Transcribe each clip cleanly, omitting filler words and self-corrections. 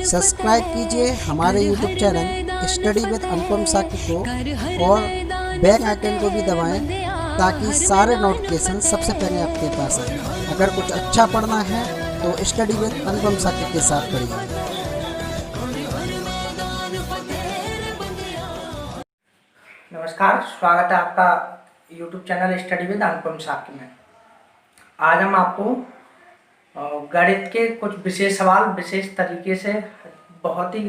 Subscribe कीजिए हमारे YouTube channel study with अनुपम साकी को और बेल आइकन को भी दबाएं ताकि सारे नोटिफिकेशन सबसे पहले आपके पास आए। अगर कुछ अच्छा पढ़ना है तो स्टडी विद अनुपम साकी के साथ पढ़िए। नमस्कार, स्वागत है आपका यूट्यूब चैनल स्टडी विद अनुपम साकी में। आज हम आपको गणित के कुछ विशेष सवाल विशेष तरीके से बहुत ही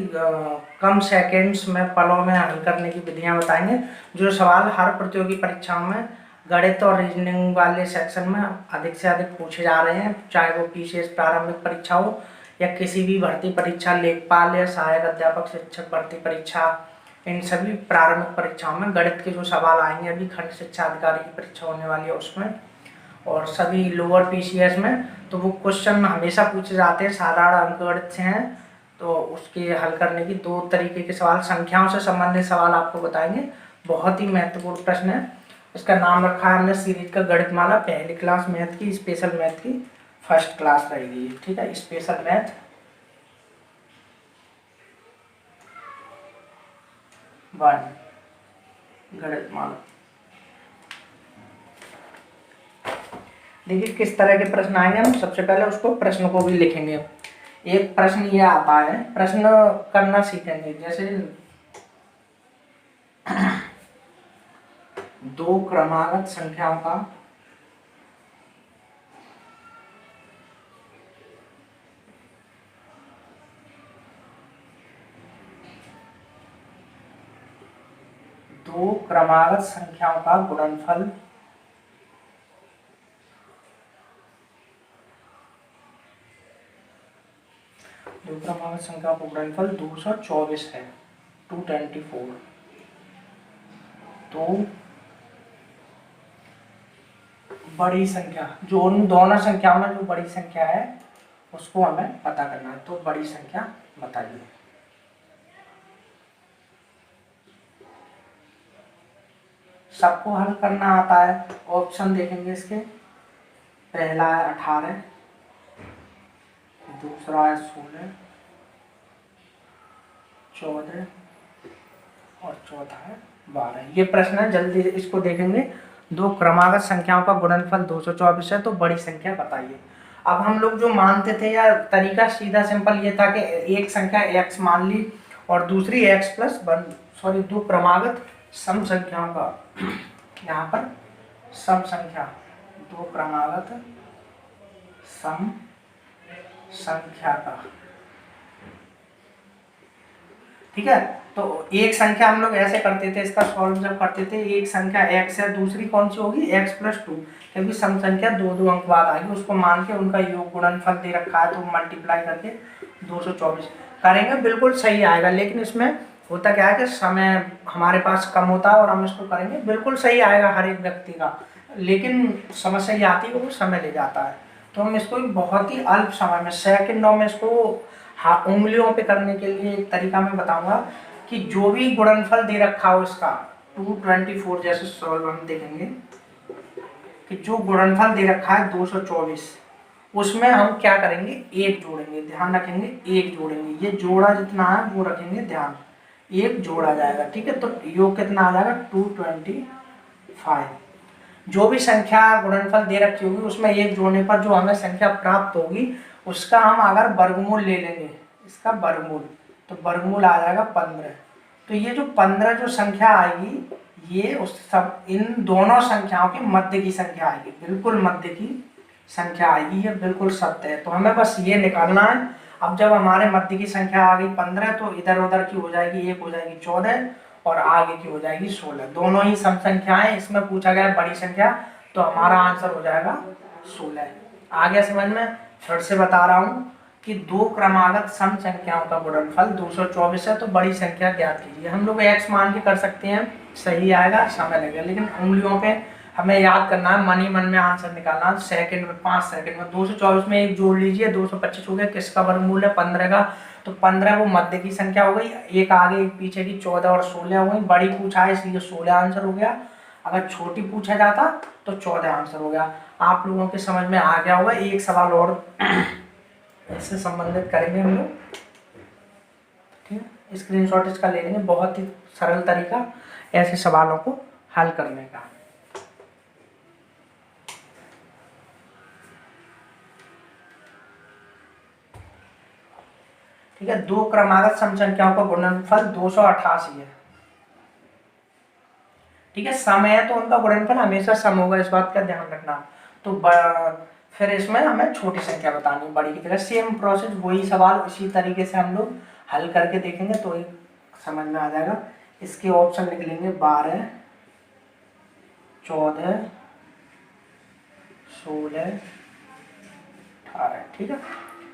कम सेकंड्स में पलों में हल करने की विधियां बताएंगे। जो सवाल हर प्रतियोगी परीक्षाओं में गणित और रीजनिंग वाले सेक्शन में अधिक से अधिक पूछे जा रहे हैं, चाहे वो पीसीएस प्रारंभिक परीक्षा हो या किसी भी भर्ती परीक्षा, लेखपाल या सहायक अध्यापक शिक्षक भर्ती परीक्षा। इन सभी प्रारंभिक परीक्षाओं में गणित के जो सवाल आएंगे, अभी खंड शिक्षा अधिकारी की परीक्षा होने वाली है उसमें, और सभी लोअर पीसीएस में, तो वो क्वेश्चन हमेशा पूछे जाते हैं, साधारण अंकगणित से हैं। तो उसके हल करने की दो तरीके के सवाल, संख्याओं से संबंधित सवाल आपको बताएंगे। बहुत ही महत्वपूर्ण प्रश्न है। इसका नाम रखा है हमने सीरीज का गणितमाला, पहली क्लास मैथ की, स्पेशल मैथ की फर्स्ट क्लास रहेगी, ठीक है। Special math 1 गणितमाला। देखिए किस तरह के प्रश्न आएंगे। हम सबसे पहले उसको प्रश्न को भी लिखेंगे। एक प्रश्न ये आता है, प्रश्न करना सीखेंगे। जैसे दो क्रमागत संख्याओं का गुणनफल संख्या का गुणनफल 224 है, 224। तो बड़ी संख्या, जो उन दोनों संख्याओं में जो बड़ी संख्या है उसको हमें पता करना है। तो बड़ी संख्या बताइए। सबको हल करना आता है। ऑप्शन देखेंगे इसके। पहला है 18, दूसरा है 16, 14 और चौथा है 12। ये प्रश्न है, जल्दी इसको देखेंगे। दो क्रमागत संख्याओं का गुणनफल 224 है, तो बड़ी संख्या बताइए। अब हम लोग जो मानते थे, या तरीका सीधा सिंपल ये था कि एक संख्या x मान ली और दूसरी x प्लस 1, दो क्रमागत सम संख्याओं का, यहाँ पर सम संख्या, दो क्रमागत सम संख्या का, ठीक है। तो एक संख्या हम लोग ऐसे करते थे, इसका सॉल्व जब करते थे, एक संख्या x है, दूसरी कौन सी होगी x प्लस 2, क्योंकि सम संख्या दो अंक बाद आएगी, उसको मान के उनका योग गुणनफल दे रखा है तो मल्टीप्लाई करके 224 करेंगे, बिल्कुल सही आएगा। लेकिन इसमें होता क्या है कि समय हमारे पास कम होता है और हम इसको करेंगे, बिल्कुल सही आएगा हर एक व्यक्ति का, लेकिन समस्या ये आती है कि वो समय ले जाता है। तो हम इसको बहुत ही अल्प समय में, सेकंडों में इसको उंगलियों पे करने के लिए एक तरीका मैं बताऊंगा कि जो भी गुणनफल दे रखा हो इसका 224, जैसे सॉल्व हम देखेंगे कि जो गुणनफल दे रखा है 224, उसमें हम क्या करेंगे, एक जोड़ेंगे। ध्यान रखेंगे, एक जोड़ेंगे। ये जोड़ा जितना है वो रखेंगे ध्यान, एक जोड़ा जाएगा, ठीक है। तो योग कितना आ जाएगा 225। जो भी संख्या गुणनफल दे रखी होगी उसमें एक जोड़ने पर जो हमें संख्या प्राप्त होगी उसका हम अगर वर्गमूल ले लेंगे, इसका वर्गमूल, तो वर्गमूल आ जाएगा 15। तो ये जो 15 जो संख्या आएगी, ये उस सब इन दोनों संख्याओं की मध्य की संख्या आएगी, बिल्कुल मध्य की संख्या आएगी, ये बिल्कुल सत्य है। तो हमें बस ये निकालना है। अब जब हमारे मध्य की संख्या आ गई 15, तो इधर उधर की हो जाएगी, एक हो जाएगी 14 और आगे की हो जाएगी 16। दोनों ही सम संख्याएं, इसमें पूछा गया बड़ी संख्या, तो हमारा आंसर हो जाएगा 16। आगे समझ में फिर से बता रहा हूँ कि दो क्रमागत सम संख्याओं का गुणनफल 224 है, तो बड़ी संख्या ज्ञात कीजिए। हम लोग x मान के कर सकते हैं, सही आएगा, समय लगेगा, लेकिन उंगलियों पे हमें याद करना है, मन ही मन में आंसर निकालना है, सेकंड में, 5 सेकंड में। 224 में एक जोड़ लीजिए, 225 हो गया। किसका वर्गमूल है 15 का, तो 15 वो मध्य की संख्या हो गई, एक आगे एक पीछे की 14 और 16 हो गई। बड़ी पूछा है इसलिए 16 आंसर हो गया। अगर छोटी पूछा जाता तो 14 आंसर हो गया। आप लोगों के समझ में आ गया होगा। एक सवाल और इससे संबंधित करेंगे हम लोग। स्क्रीनशॉट इसका ले लेंगे। बहुत ही सरल तरीका ऐसे सवालों को हल करने का। ठीक है, दो क्रमागत सम संख्याओं का गुणनफल 288 है। ठीक है, सम है तो उनका गुणनफल हमेशा सम होगा, इस बात का ध्यान रखना। तो फिर इसमें हमें छोटी संख्या बतानी बड़ी की जगह। सेम प्रोसेस, वही सवाल उसी तरीके से हम लोग हल करके देखेंगे तो ही समझ में आ जाएगा। इसके ऑप्शन लिख लेंगे 12, 14, 16, 18। ठीक है,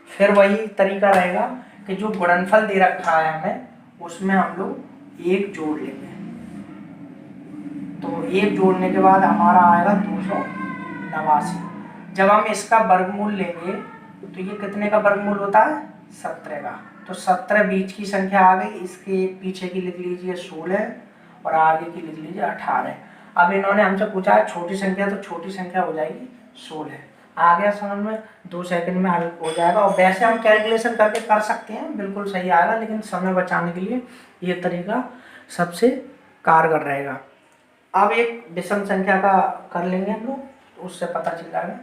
फिर वही तरीका रहेगा कि जो गुणनफल दे रखा है हमें उसमें हम लोग एक जोड़ लेंगे। तो एक जोड़ने के बाद हमारा आएगा 289। जब हम इसका वर्गमूल लेंगे तो ये कितने का वर्गमूल होता है? 17 का। तो 17 बीच की संख्या आ गई, इसके पीछे की लिख लीजिए 16 और आगे की लिख लीजिए 18। अब इन्होंने हमसे पूछा है छोटी संख्या, तो छोटी संख्या हो जाएगी 16। आ गया समझ में? 2 सेकंड में हल हो जाएगा। और वैसे हम कैलकुलेशन करके कर सकते हैं, बिल्कुल सही आएगा, लेकिन समय बचाने के लिए ये तरीका सबसे कारगर रहेगा। अब एक विषम संख्या का कर लेंगे हम लोग, तो उससे पता चल जाएगा।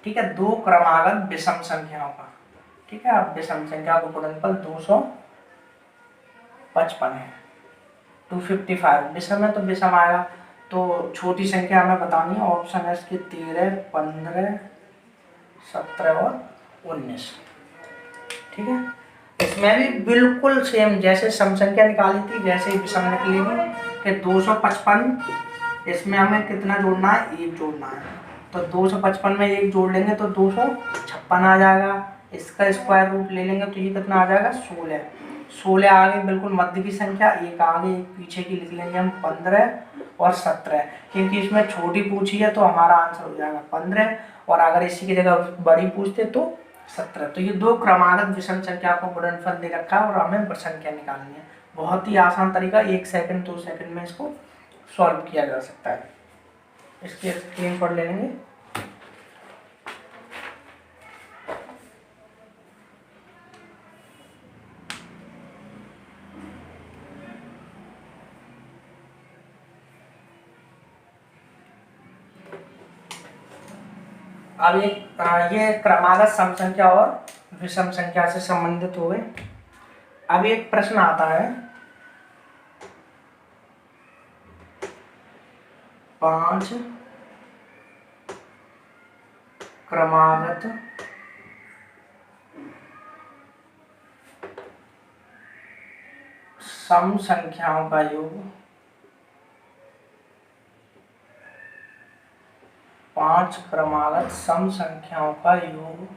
ठीक है, दो क्रमागत विषम संख्याओं का। ठीक है, अब विषम संख्या का गुणनफल 255 है। 255 विषम है तो विषम आएगा। तो छोटी संख्या हमें बतानी है, ऑप्शन है इसके 13, 15, 17 और 19। ठीक है, इसमें भी बिल्कुल सेम जैसे सम संख्या निकाली थी वैसे ही विषम निकलेगी कि 255। इसमें हमें कितना जोड़ना है? एक जोड़ना है। तो 255 में एक जोड़ लेंगे तो 256 आ जाएगा। इसका स्क्वायर रूट ले लेंगे तो ये कितना आ जाएगा? 16। 16 आगे बिल्कुल मध्य की संख्या, एक आगे एक पीछे की लिख लेंगे हम 15 और 17, क्योंकि इसमें छोटी पूछी है तो हमारा आंसर हो जाएगा 15, और अगर इसी की जगह बड़ी पूछते तो 17। तो ये दो क्रमागत विषम संख्या को गुणनफल दे रखा है और हमें संख्या निकालनी है। बहुत ही आसान तरीका, 1 सेकंड 2 सेकंड में इसको सॉल्व किया जा सकता है। इसके स्क्रीनशॉट ले लेंगे। अब ये क्रमागत सम संख्या और विषम संख्या से संबंधित हो गए। अब एक प्रश्न आता है, 5 क्रमागत सम संख्याओं का योग 5 क्रमागत सम संख्याओं का योग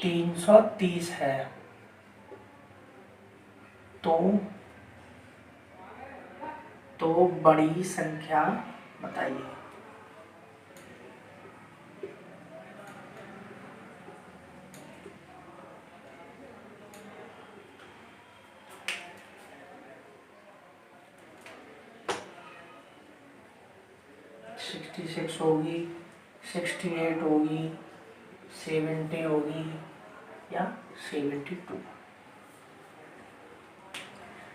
330 है। तो बड़ी संख्या बताइए। होगी, 68 होगी, 70 होगी या 72।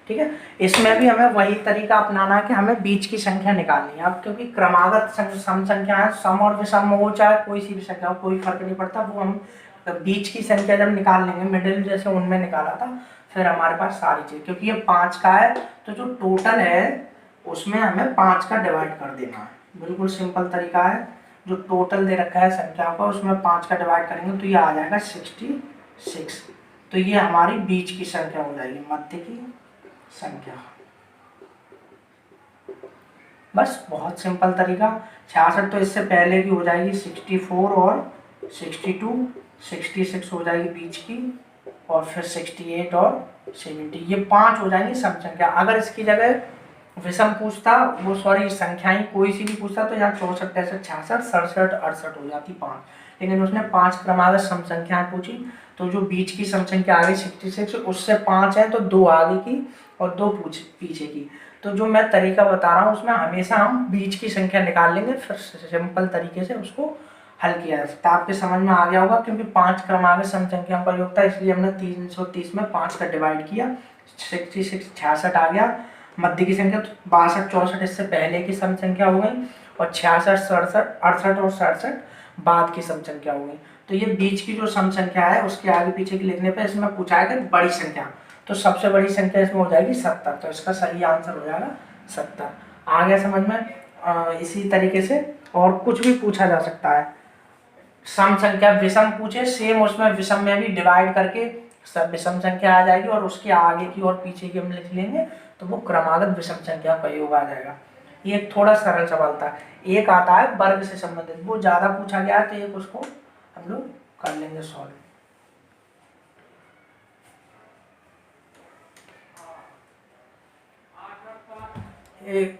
ठीक है, इसमें भी हमें वही तरीका अपनाना है कि हमें बीच की संख्या निकालनी है। अब क्योंकि क्रमागत सम संख्या है, सम और विषम हो चाहे कोई सी भी संख्या हो, कोई फर्क नहीं पड़ता, वो हम बीच की संख्या जब निकाल लेंगे, मिडिल जैसे उनमें निकाला था, फिर हमारे पास सारी चीज, क्योंकि ये 5 का है तो जो टोटल है उसमें हमें 5 का डिवाइड कर देना है। बिल्कुल सिंपल तरीका है, जो टोटल दे रखा है संख्या का उसमें 5 का डिवाइड करेंगे तो ये आ जाएगा 66। तो ये हमारी बीच की संख्या हो जाएगी, मध्य की संख्या। बस बहुत सिंपल तरीका। 66 तो इससे पहले की हो जाएगी 64 और 62, 66 हो जाएगी बीच की, और फिर 68 और 70, ये 5 हो जाएंगी सम संख्या। अगर इसकी जगह विषम पूछता, वो सॉरी संख्याएं कोई सी भी पूछता तो यहाँ 64, 63, 66, 67, 68 हो जाती 5, लेकिन उसने 5 क्रमागत सम संख्याएं पूछी, तो जो बीच की सम संख्या आ गई 66, उससे 5 है तो 2 आगे की और 2 पीछे की। तो जो मैं तरीका बता रहा हूँ उसमें हमेशा हम बीच की संख्या निकाल लेंगे, फिर सिंपल तरीके से उसको हल किया जा सकता है। आपके समझ में आ गया होगा, क्योंकि 5 क्रमागत सम संख्याओं का योग था, इसलिए हमने 330 में 5 का डिवाइड किया, 66 66 आ गया। मध्य की संख्या 62 64 इससे पहले की सम संख्या हो गई, और 66 67 68 और 67 बाद की सम संख्या हो गई। तो ये बीच की जो सम संख्या है उसके आगे पीछे की लिखने पे इसमें पूछा है कि बड़ी संख्या, तो सबसे बड़ी संख्या इसमें हो जाएगी 70, तो इसका सही आंसर हो जाएगा 70। आ गया समझ में? इसी तरीके से और कुछ भी पूछा जा सकता है। सम संख्या विषम पूछे, सेम उसमें विषम में भी डिवाइड करके सब विषम संख्या आ जाएगी, और उसके आगे की और पीछे की हम लिख लेंगे तो वो क्रमागत विषम संख्या का योग आ जाएगा। ये थोड़ा सरल सवाल था। एक आता है वर्ग से संबंधित, वो ज्यादा पूछा गया है, तो एक उसको हम लोग कर लेंगे सॉल्व। एक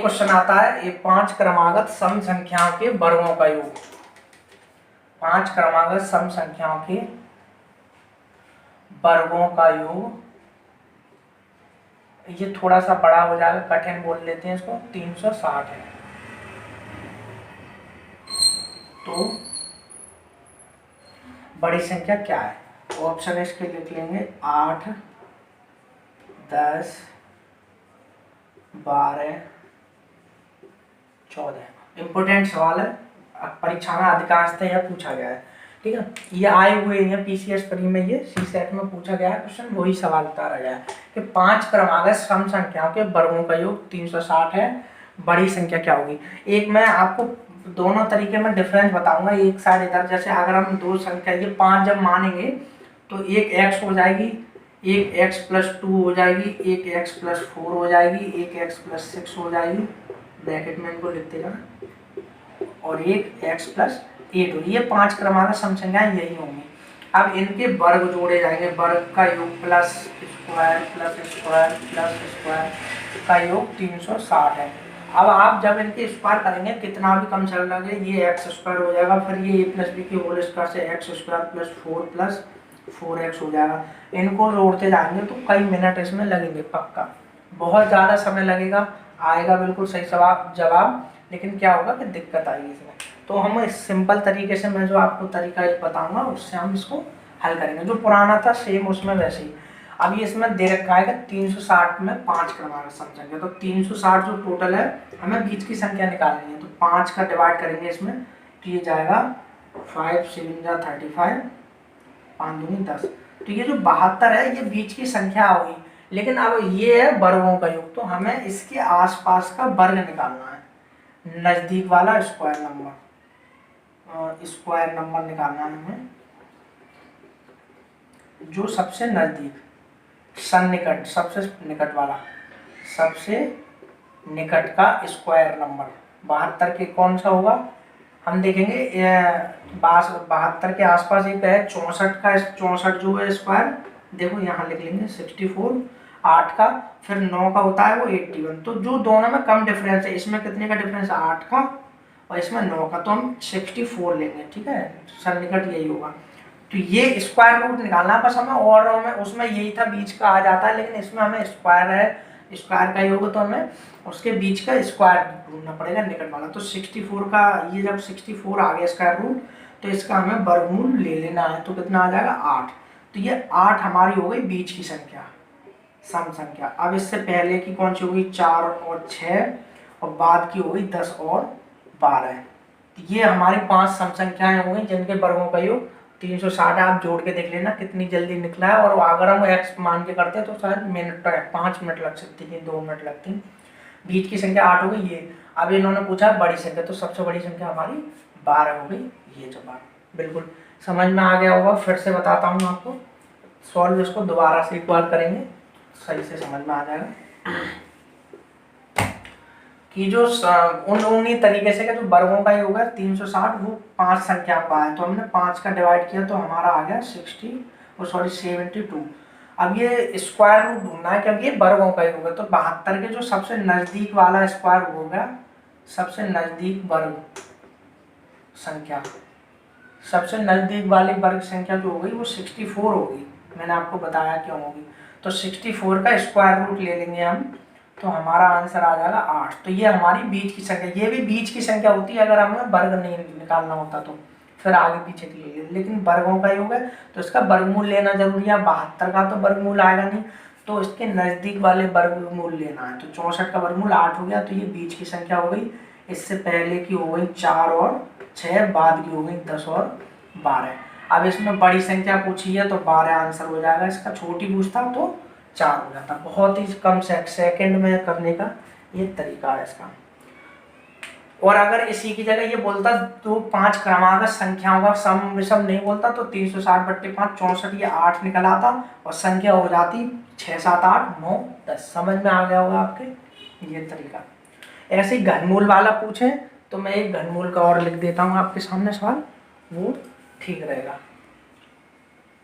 क्वेश्चन आता है, ये 5 क्रमागत सम संख्याओं के वर्गों का योग। 5 क्रमागत सम संख्याओं के वर्गों का योग, ये थोड़ा सा बड़ा हो जाएगा, कठिन बोल लेते हैं इसको, 360 है। तो बड़ी संख्या क्या है? ऑप्शन इसके लिख लेंगे 8 10 12 14। इम्पोर्टेंट सवाल है, परीक्षा में अधिकांशतः यह पूछा गया है, ठीक है। ये आए हुए हैं पीसीएस प्री में, ये सी सेट में पूछा गया है क्वेश्चन, वही सवाल उतारा गया है कि 5 क्रमागत सम संख्याओं के वर्गों का योग 360 है, बड़ी संख्या क्या होगी। एक मैं आपको दोनों तरीके में डिफरेंस बताऊंगा, एक साइड इधर, जैसे अगर हम दो संख्या ये 5 जब मानेंगे तो एक x हो जाएगी, एक x प्लस 2 हो जाएगी, एक x प्लस 4 हो जाएगी, एक x प्लस 6 हो जाएगी, ब्रैकेट में इनको लिखते जाना, और एक x प्लस 8 होगी। ये 5 क्रमागत सम संख्याएं यही होंगी। अब इनके वर्ग जोड़े जाएंगे, वर्ग का योग plus square plus square plus square का योग 360 है। अब आप जब इनके स्क्वायर करेंगे, कितना भी कम चल लगे, ये x स्क्वायर हो जाएगा, फिर ये a प्लस बी के होल स्क्वायर से x square plus 4 plus 4x हो जाएगा। इनको जोड़ते जाएंगे तो कई मिनट इसमें लगेंगे, पक्का बहुत ज़्यादा समय लगेगा, आएगा बिल्कुल सही जवाब, लेकिन क्या होगा कि दिक्कत आएगी इसमें। तो हम इस सिंपल तरीके से, मैं जो आपको तरीका बताऊंगा उससे हम इसको हल करेंगे, जो पुराना था सेम उसमें वैसे ही। अब ये इसमें दे रखा है कि 360 में 5 क्रमागत सम संख्या, तो 360 जो टोटल है हमें बीच की संख्या निकालनी है, तो 5 का डिवाइड करेंगे इसमें, तो ये जाएगा 5 7 जा 35, 5 दूनी 10, तो ये जो 72 है ये बीच की संख्या होगी। लेकिन अब ये है वर्गों का योग, तो हमें इसके आसपास का वर्ग निकालना है, नजदीक वाला स्क्वायर नंबर निकालना है हमें, जो सबसे नजदीक सन्निकट, सबसे निकट वाला, सबसे निकट का स्क्वायर नंबर 72 के कौन सा होगा हम देखेंगे। 72 के आसपास एक है 64 का, 64 जो है स्क्वायर, देखो यहाँ लिख लेंगे 64, 8 का, फिर 9 का होता है वो 81, तो जो दोनों में कम डिफरेंस है, इसमें कितने का डिफरेंस है 8 का और इसमें 9 का, तो हम 64 लेंगे, ठीक है, सन्निकट यही होगा। तो ये स्क्वायर रूट निकालना बस हमें, और हमें उसमें यही था बीच का आ जाता है, लेकिन इसमें हमें स्क्वायर है, स्क्वायर का ही होगा, तो हमें उसके बीच का स्क्वायर ढूंढना पड़ेगा निकट वाला। तो 64 का, ये जब 64 आ गया स्क्वायर रूट, तो इसका हमें वर्गमूल ले लेना है, तो कितना आ जाएगा 8। तो ये 8 हमारी हो गई बीच की संख्या, सम संख्या। अब इससे पहले की कौन सी होगी 4 और 6, और बाद की हो गई 10 और 12। तो ये हमारी 5 सम संख्याएं हो गई जिनके वर्गों का योग 360। आप जोड़ के देख लेना कितनी जल्दी निकला है, और अगर हम x मान के करते हैं तो शायद मिनट 5 मिनट लग सकती है, 2 मिनट लगती है। बीच की संख्या 8 हो गई ये। अब इन्होंने पूछा बड़ी संख्या, तो सबसे बड़ी संख्या हमारी 12 हो गई, ये जवाब बिल्कुल समझ में आ गया होगा। फिर से बताता हूँ आपको, सॉल्व इसको दोबारा से एक बार करेंगे, सही से समझ में आ जाएगा कि जो उन्हीं तरीके से जो वर्गों का योग है 360, वो 5 संख्या का है, तो हमने 5 का डिवाइड किया तो हमारा आ गया 72। अब ये स्क्वायर रूट ढूंढना है क्योंकि ये वर्गों का योग है। तो 72 के जो सबसे नजदीक वाला स्क्वायर होगा, सबसे नजदीक वर्ग संख्या, सबसे नजदीक वाली वर्ग संख्या जो होगी वो 64 होगी। मैंने आपको बताया क्यों होगी। तो 64 का स्क्वायर रूट ले लेंगे हम, तो हमारा आंसर आ जाएगा 8। तो ये हमारी बीच की संख्या, ये भी बीच की संख्या होती है अगर हमें वर्ग नहीं निकालना होता तो, फिर आगे पीछे के लिए, लेकिन वर्गों का योग है तो इसका वर्गमूल लेना जरूरी है। 72 का तो वर्गमूल आएगा नहीं, तो इसके नजदीक वाले वर्गमूल लेना है। तो 64 का वर्गमूल 8 हो गया, तो ये बीच की संख्या हो गई। इससे पहले की हो गई 4 और 6, बाद की हो गई 10 और 12। अब इसमें बड़ी संख्या पूछी है तो 12 आंसर हो जाएगा इसका, छोटी पूछता तो 4 हो जाता। बहुत ही कम सेकंड में करने का ये तरीका है इसका। और अगर इसी की जगह ये बोलता तो 5 क्रमागत संख्याओं का सम विषम नहीं बोलता तो 360/5 64, ये 8 निकल आता और संख्या हो जाती 6 7 8 9 10। समझ में आ गया होगा आपके ये तरीका। ऐसे ही घनमूल वाला पूछे तो मैं एक घनमूल का और लिख देता हूँ आपके सामने सवाल, वो ठीक रहेगा।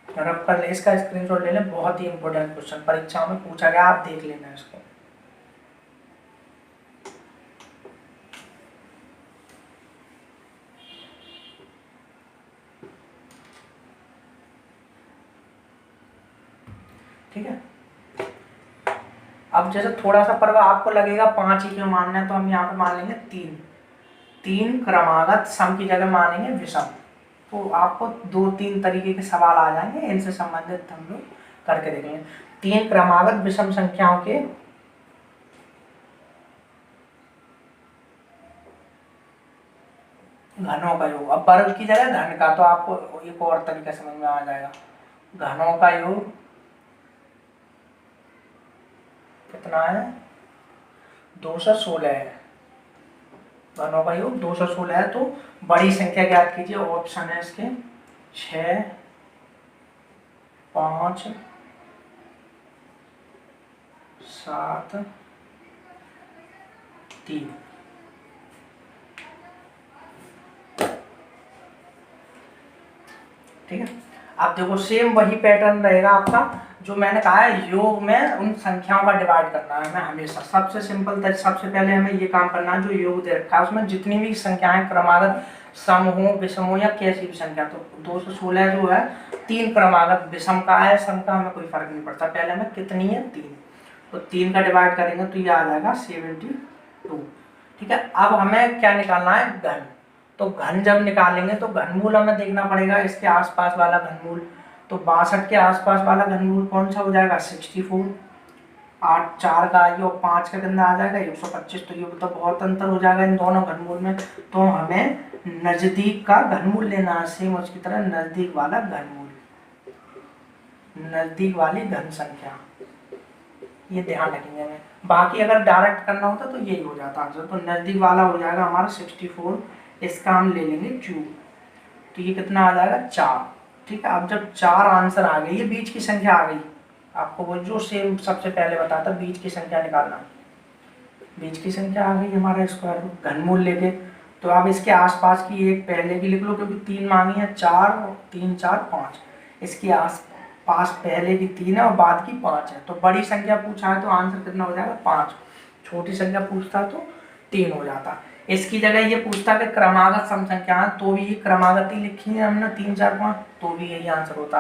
रब कर ले, इसका स्क्रीनशॉट ले लें, बहुत ही इंपॉर्टेंट क्वेश्चन परीक्षा में पूछा गया, आप देख लेना इसको। ठीक है, अब जैसे थोड़ा सा पर्व आपको लगेगा 5 ही क्यों मानना है, तो हम यहाँ पे मान लेंगे 3 क्रमागत सम की जगह मानेंगे विषम। तो आपको 2-3 तरीके के सवाल आ जाएंगे, इनसे संबंधित हम लोग करके देखेंगे। 3 क्रमागत विषम संख्याओं के घनों का योग। अब वर्ग की जगह घन का, तो आपको एक और तरीका समझ में आ जाएगा। घनों का योग कितना है, 216 है। घनों का योग 216 है। तो बड़ी संख्या ज्ञात कीजिए, ऑप्शन है इसके 6 5 7 3। ठीक है, अब देखो सेम वही पैटर्न रहेगा आपका जो मैंने कहा है, योग में उन संख्याओं का डिवाइड करना है हमें हमेशा। सबसे सिंपल सबसे पहले हमें ये काम करना है, जो योग दे रखा है उसमें जितनी भी संख्याएं क्रमागत सम हो विषम हो या कैसी भी संख्या, तो 216 जो है 3 क्रमागत विषम का है, सम का हमें कोई फर्क नहीं पड़ता। पहले हमें कितनी है 3, तो 3 का डिवाइड करेंगे तो ये आ जाएगा 72। ठीक है, अब हमें क्या निकालना है, घन। तो घन जब निकालेंगे तो घनमूल हमें देखना पड़ेगा, इसके आसपास वाला घनमूल। तो 62 के आसपास वाला घनमूल कौन सा हो जाएगा, 64। 8 4 का आइए और 5 का कितना आ जाएगा 125। तो ये तो बहुत अंतर हो जाएगा इन दोनों घनमूल में। तो हमें नजदीक का घनमूल लेना है, सेम उसकी तरह नजदीक वाला घनमूल, नजदीक वाली घन संख्या, ये ध्यान रखेंगे हमें। बाकी अगर डायरेक्ट करना होता तो यही हो जाता आंसर। तो नजदीक वाला हो जाएगा हमारा 64, इसका हम ले लेंगे क्यूब। तो ये कितना आ जाएगा 4। ठीक है, अब जब 4 आंसर आ गई, ये बीच की संख्या आ गई, आपको वो जो सेम सबसे पहले बताता बीच की संख्या निकालना, बीच की संख्या आ गई हमारा स्क्वायर रूट घनमूल लेके। तो अब इसके आसपास की एक पहले की लिख लो, क्योंकि 3 मांगी है, 4 3 4 5, इसके आसपास पहले की 3 है और बाद की 5 है। तो बड़ी संख्या पूछा है तो आंसर कितना हो जाएगा 5, छोटी संख्या पूछता तो 3 हो जाता। इसकी जगह ये पूछता कि क्रमागत सम संख्या है, तो भी ये क्रमागत ही लिखी है हमने 3 4 5, तो भी यही आंसर होता।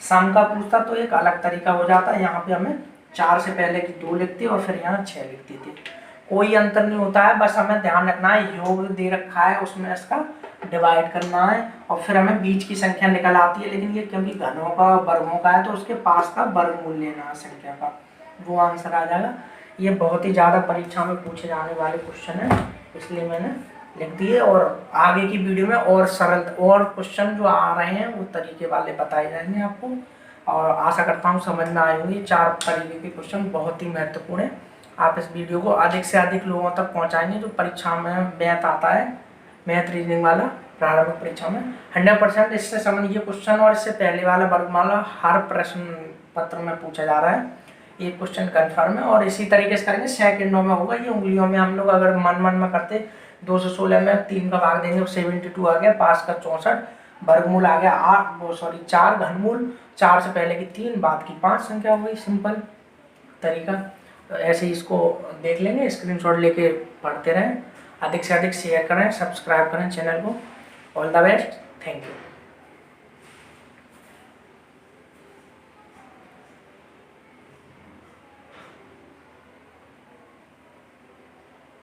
सम का पूछता तो एक अलग तरीका हो जाता, यहाँ पे हमें 4 से पहले की 2 लिखती और फिर यहाँ 6 लिखती थी। कोई अंतर नहीं होता है, बस हमें ध्यान रखना है योग दे रखा है उसमें इसका डिवाइड करना है और फिर हमें बीच की संख्या निकल आती है। लेकिन ये क्योंकि घनों का वर्गों का है तो उसके पास का वर्गमूल लेना है संख्या का, वो आंसर आ जाएगा। ये बहुत ही ज़्यादा परीक्षा में पूछे जाने वाले क्वेश्चन है, इसलिए मैंने लिख दिए। और आगे की वीडियो में और सरल और क्वेश्चन जो आ रहे हैं वो तरीके वाले बताए जाएंगे आपको, और आशा करता हूँ समझ में आए होंगे। 4 तरीके के क्वेश्चन बहुत ही महत्वपूर्ण है। आप इस वीडियो को अधिक से अधिक लोगों तक पहुँचाएंगे। जो परीक्षा में मैथ आता है, मैथ रीजनिंग वाला प्रारंभिक परीक्षा में 100% इससे संबंधित ये क्वेश्चन और इससे पहले वाला वर्गमाला हर प्रश्न पत्र में पूछा जा रहा है। ये क्वेश्चन कन्फर्म है और इसी तरीके से करेंगे, सेकंडों में होगा। ये उंगलियों में हम लोग अगर मन में करते 216 में 3 का भाग देंगे 72 आ गया, 5 का 64, वर्गमूल आ गया 8 वो सॉरी 4 घनमूल, 4 से पहले की 3 बाद की 5 संख्या हो गई। सिंपल तरीका। तो ऐसे ही इसको देख लेंगे, स्क्रीनशॉट लेके पढ़ते रहें, अधिक से अधिक शेयर करें, सब्सक्राइब करें चैनल को। All the best, thank you.